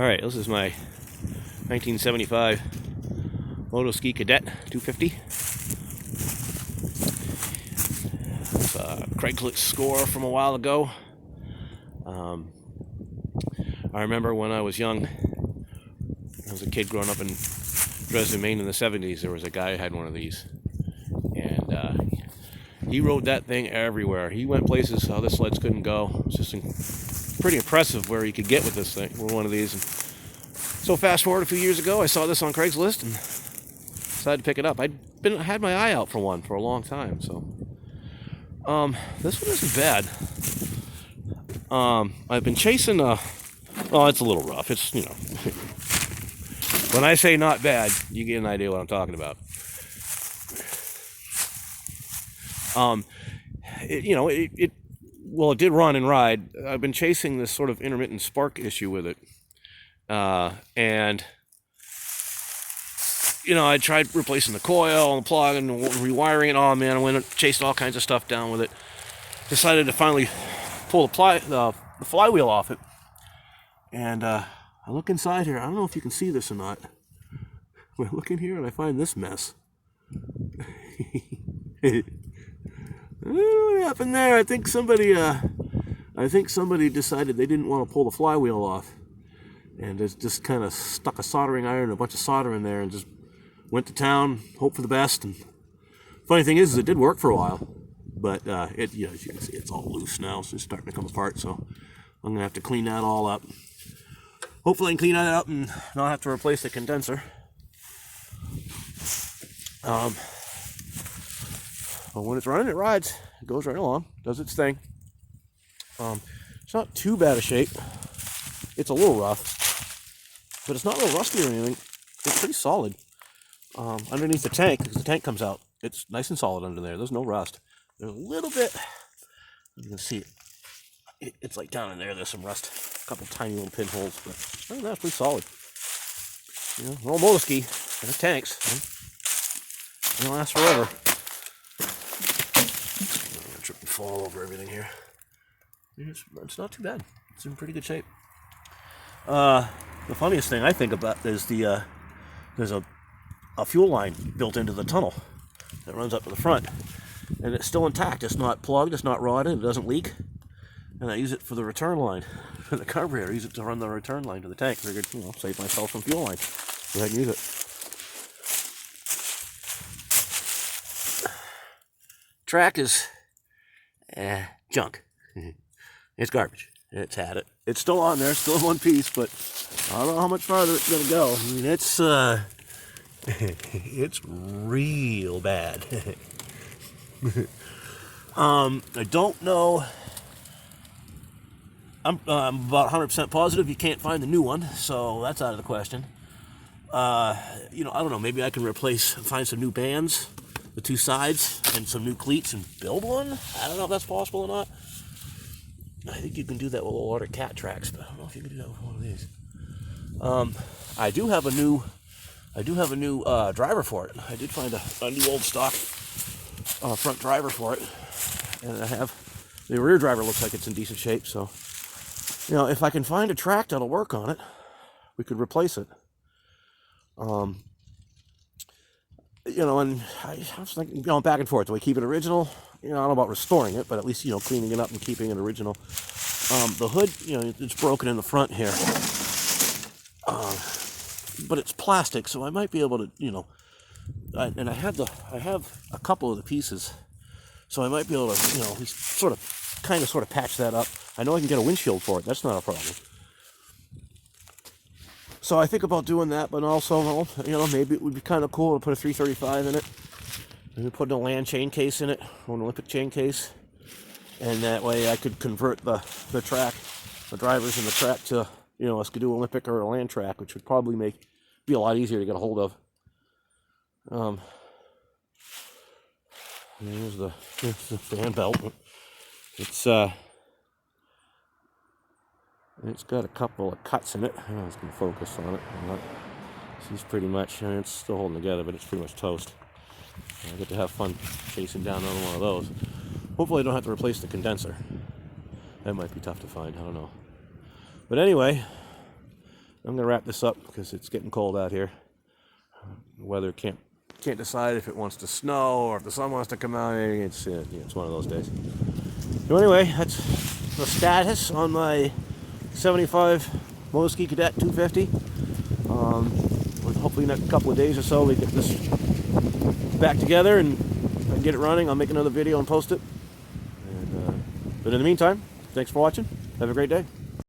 Alright, this is my 1975 Moto Ski Cadet 250. It's a Craigslist score from a while ago. I remember when I was young, I was a kid growing up in Dresden, Maine in the 70s, there was a guy who had one of these. And he rode that thing everywhere. He went places other sleds couldn't go. It's just pretty impressive where he could get with this thing, with one of these. And so fast forward a few years ago, I saw this on Craigslist and decided to pick it up. I had my eye out for one for a long time, so this one isn't bad. I've been chasing well, it's a little rough. It's, you know, when I say not bad, you get an idea what I'm talking about. Well, it did run and ride. I've been chasing this sort of intermittent spark issue with it. And, you know, I tried replacing the coil and the plug and rewiring it. Oh, man, I went and chased all kinds of stuff down with it. Decided to finally pull the flywheel off it. And I look inside here. I don't know if you can see this or not. I look in here and I find this mess. I don't know what happened there. I think somebody decided they didn't want to pull the flywheel off, and just kind of stuck a soldering iron and a bunch of solder in there, and just went to town, hoped for the best. And funny thing is it did work for a while, but as you can see, it's all loose now, so it's starting to come apart. So I'm gonna have to clean that all up. Hopefully, I can clean that up and not have to replace the condenser. But when it's running, it rides. It goes right along, does its thing. It's not too bad a shape. It's a little rough, but it's not real rusty or anything. It's pretty solid. Underneath the tank, because the tank comes out, it's nice and solid under there. There's no rust. There's a little bit, you can see it. It's like down in there. There's some rust, a couple tiny little pinholes, but other than that, it's pretty solid. You know, we're all motor ski. They're tanks. They don't last forever. I'm gonna trip and fall over everything here. It's not too bad. It's in pretty good shape. The funniest thing I think about is there's a fuel line built into the tunnel that runs up to the front, and it's still intact. It's not plugged. It's not rotted. It doesn't leak. And I use it for the return line for the carburetor. I use it to run the return line to the tank. Figured, you know, save myself some fuel line. Go ahead and use it. Track is junk. It's garbage. It's had it. It's still on there, still in one piece, but I don't know how much farther it's gonna go. I mean, it's it's real bad. I don't know. I'm about 100% positive you can't find the new one, so that's out of the question. You know, I don't know. Maybe I can find some new bands, the two sides, and some new cleats, and build one. I don't know if that's possible or not. I think you can do that with a lot of cat tracks, but I don't know if you can do that with one of these. I do have a new driver for it. I did find a new old stock front driver for it, and I have the rear driver. Looks like it's in decent shape. So, you know, if I can find a track that'll work on it, we could replace it. You know, and I was thinking, going back and forth. Do I keep it original? You know, I don't know about restoring it, but at least, you know, cleaning it up and keeping it original. The hood, you know, it's broken in the front here. But it's plastic, so I might be able to, you know, and I have a couple of the pieces, so I might be able to, you know, sort of patch that up. I know I can get a windshield for it. That's not a problem. So I think about doing that, but also, well, you know, maybe it would be kind of cool to put a 335 in it. Maybe put a land chain case in it, or an Olympic chain case. And that way I could convert the track, the drivers in the track to, you know, a Skidoo Olympic or a land track, which would probably be a lot easier to get a hold of. Here's the fan belt. It's got a couple of cuts in it. I was going to focus on it. She's pretty much, it's still holding together, but it's pretty much toast. I get to have fun chasing down another one of those. Hopefully I don't have to replace the condenser. That might be tough to find, I don't know. But anyway, I'm gonna wrap this up because it's getting cold out here. The weather can't decide if it wants to snow or if the sun wants to come out. It's it's one of those days. So anyway, that's the status on my 75 Moto Ski Cadet 250. Hopefully in a couple of days or so we get this back together and if I can get it running, I'll make another video and post it. But in the meantime, thanks for watching. Have a great day.